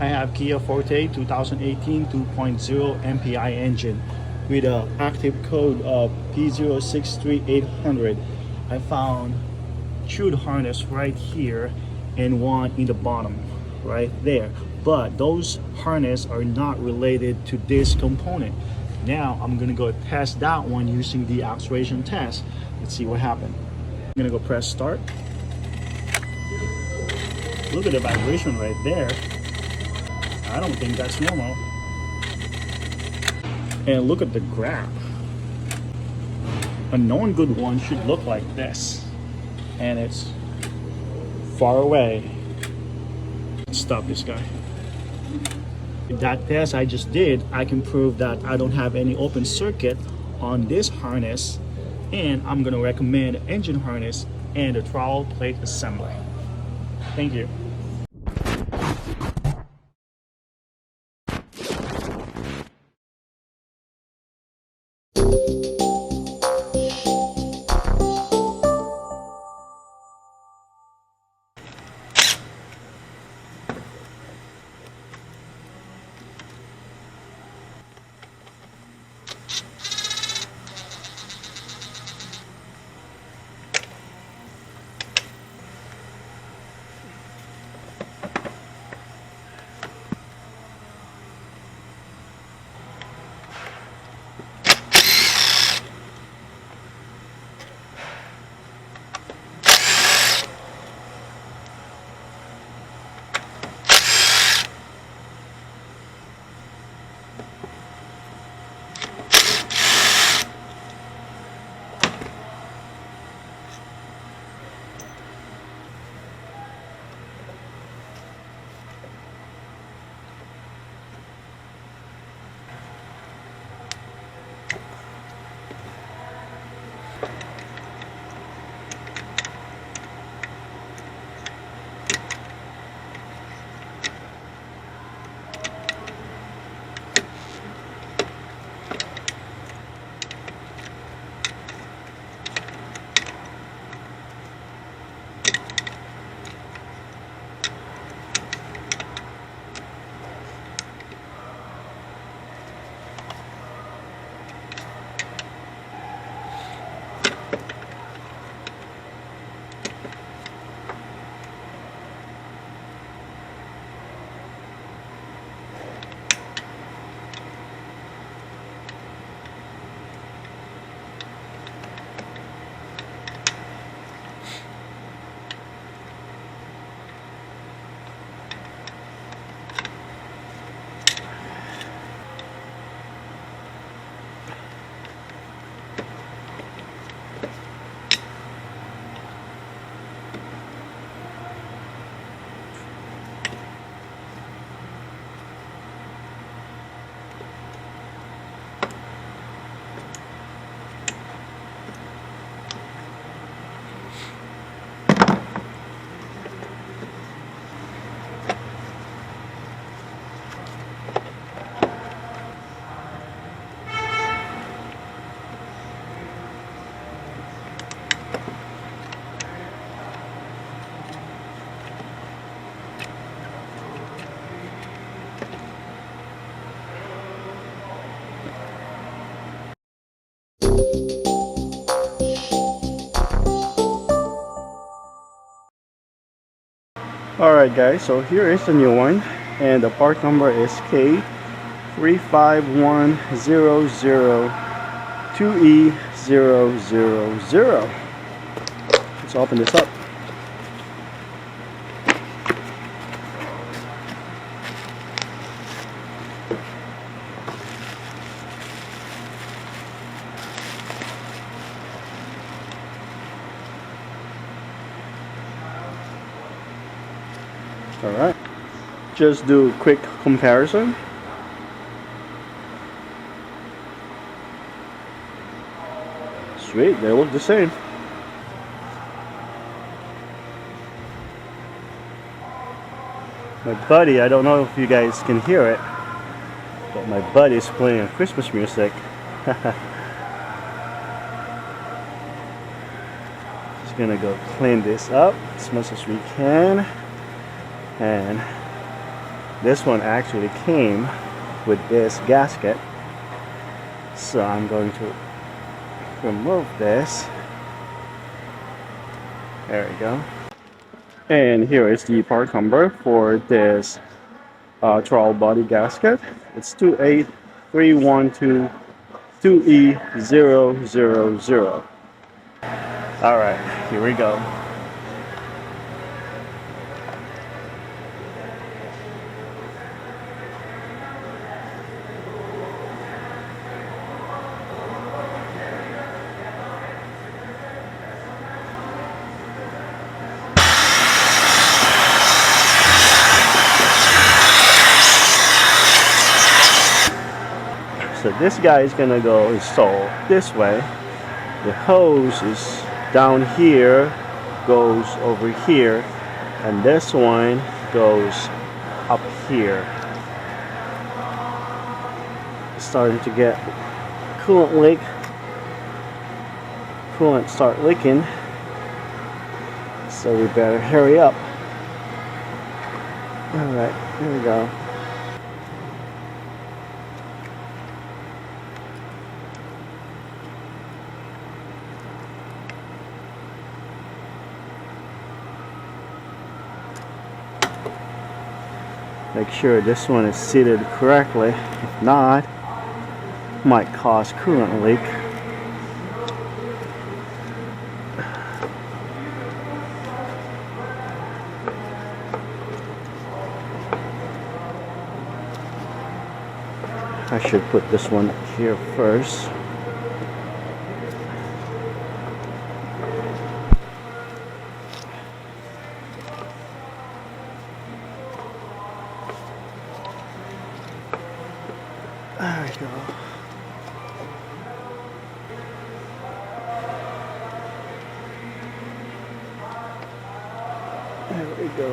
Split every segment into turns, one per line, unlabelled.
I have Kia Forte 2018 2.0 MPI engine with an active code of P063800. I found chewed harness right here and one in the bottom right there, but those harness are not related to this component. Now I'm gonna go test that one using the acceleration test. Let's see what happened. I'm gonna go press start. Look at the vibration right there. I don't think that's normal. And look at the graph. A known good one should look like this. And it's far away. Let's stop this guy. With that test I just did, I can prove that I don't have any open circuit on this harness, and I'm gonna recommend engine harness and the throttle plate assembly. Thank you. Alright guys, so here is the new one, and the part number is K351002E000. Let's open this up. Alright, just do a quick comparison. Sweet, they look the same. My buddy, I don't know if you guys can hear it, but my buddy is playing Christmas music. Just gonna go clean this up as much as we can and This one actually came with this gasket, so I'm going to remove this. There we go. And here is the part number for this throttle body gasket. It's 28312-2E000. All right, here we go. So this guy is gonna go install this way. The hose is down here, goes over here, and this one goes up here. It's starting to get coolant leak. Coolant start leaking, so we better hurry up. All right, here we go. Make sure this one is seated correctly. If not, might cause coolant leak. I should put this one here first. There we go. There we go.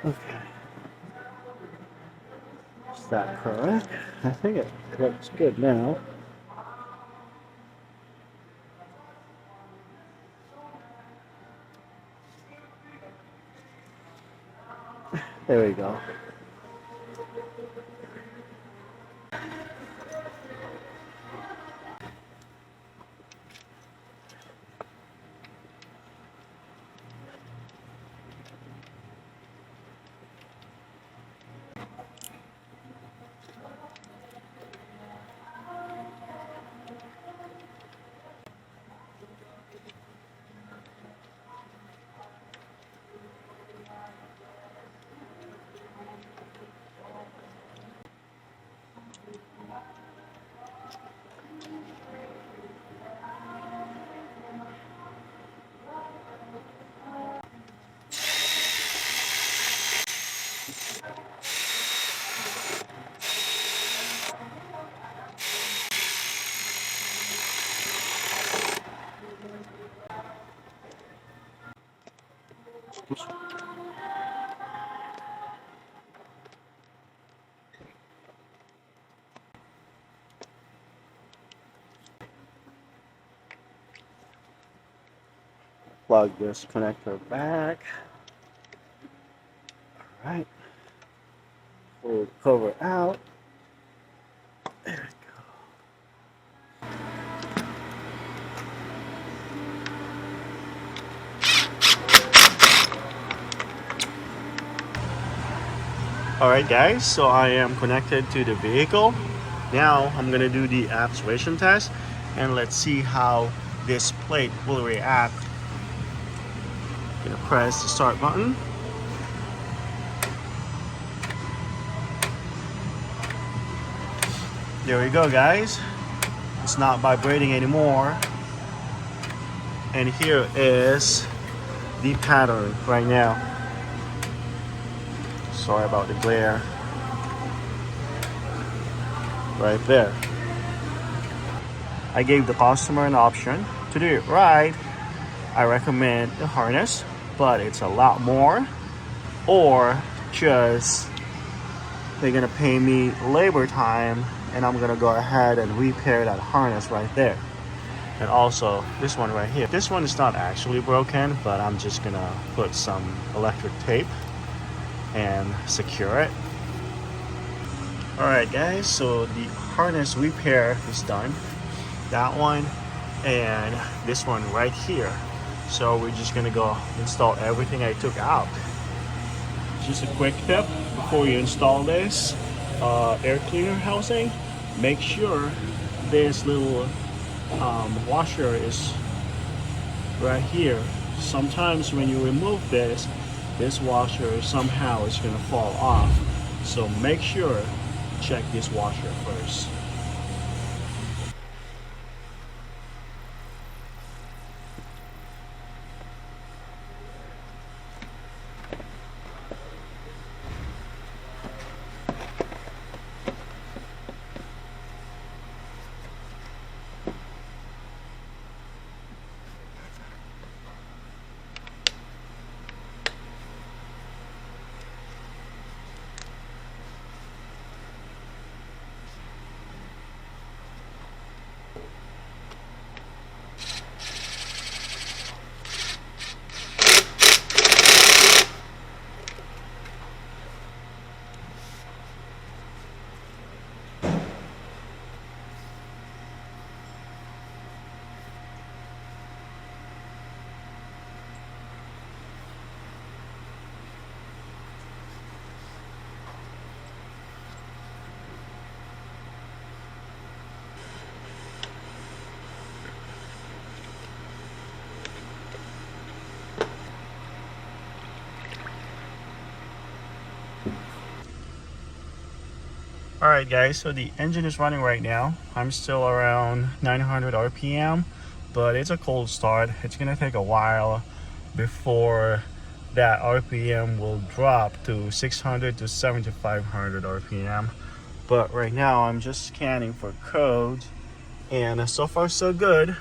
Okay. Is that correct? I think it looks good now. There we go. Plug this connector back. All right. Pull the cover out. There we go. Alright guys, so I am connected to the vehicle. Now I'm gonna do the actuation test and let's see how this plate will react. I'm gonna press the start button. There we go guys. It's not vibrating anymore. And here is the pattern right now. Sorry about the glare. Right there. I gave the customer an option to do it right. I recommend the harness, but it's a lot more. Or just they're gonna pay me labor time, and I'm gonna go ahead and repair that harness right there. And also this one right here, this one is not actually broken, but I'm just gonna put some electric tape and secure it. All right guys, so the harness repair is done, that one and this one right here. So we're just gonna go install everything I took out. Just a quick tip before you install this air cleaner housing, make sure this little washer is right here. Sometimes when you remove this washer somehow is gonna fall off, so make sure check this washer first. Alright guys, so the engine is running right now. I'm still around 900 RPM, but it's a cold start. It's gonna take a while before that RPM will drop to 600 to 7500 RPM. But right now I'm just scanning for codes, and so far so good.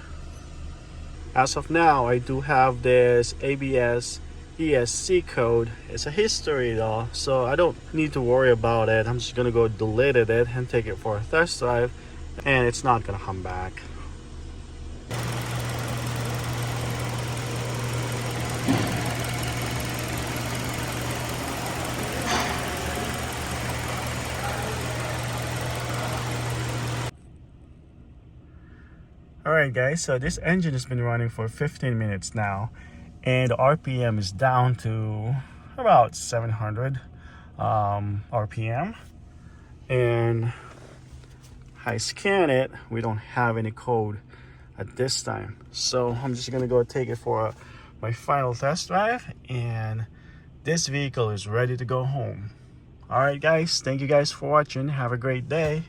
As of now, I do have this ABS ESC code. It's a history though, so I don't need to worry about it. I'm just gonna go delete it and take it for a test drive, and it's not gonna come back. Alright guys, so this engine has been running for 15 minutes now, and the RPM is down to about 700 RPM. And I scan it, we don't have any code at this time. So I'm just gonna go take it for my final test drive, and this vehicle is ready to go home. Alright guys, thank you guys for watching. Have a great day.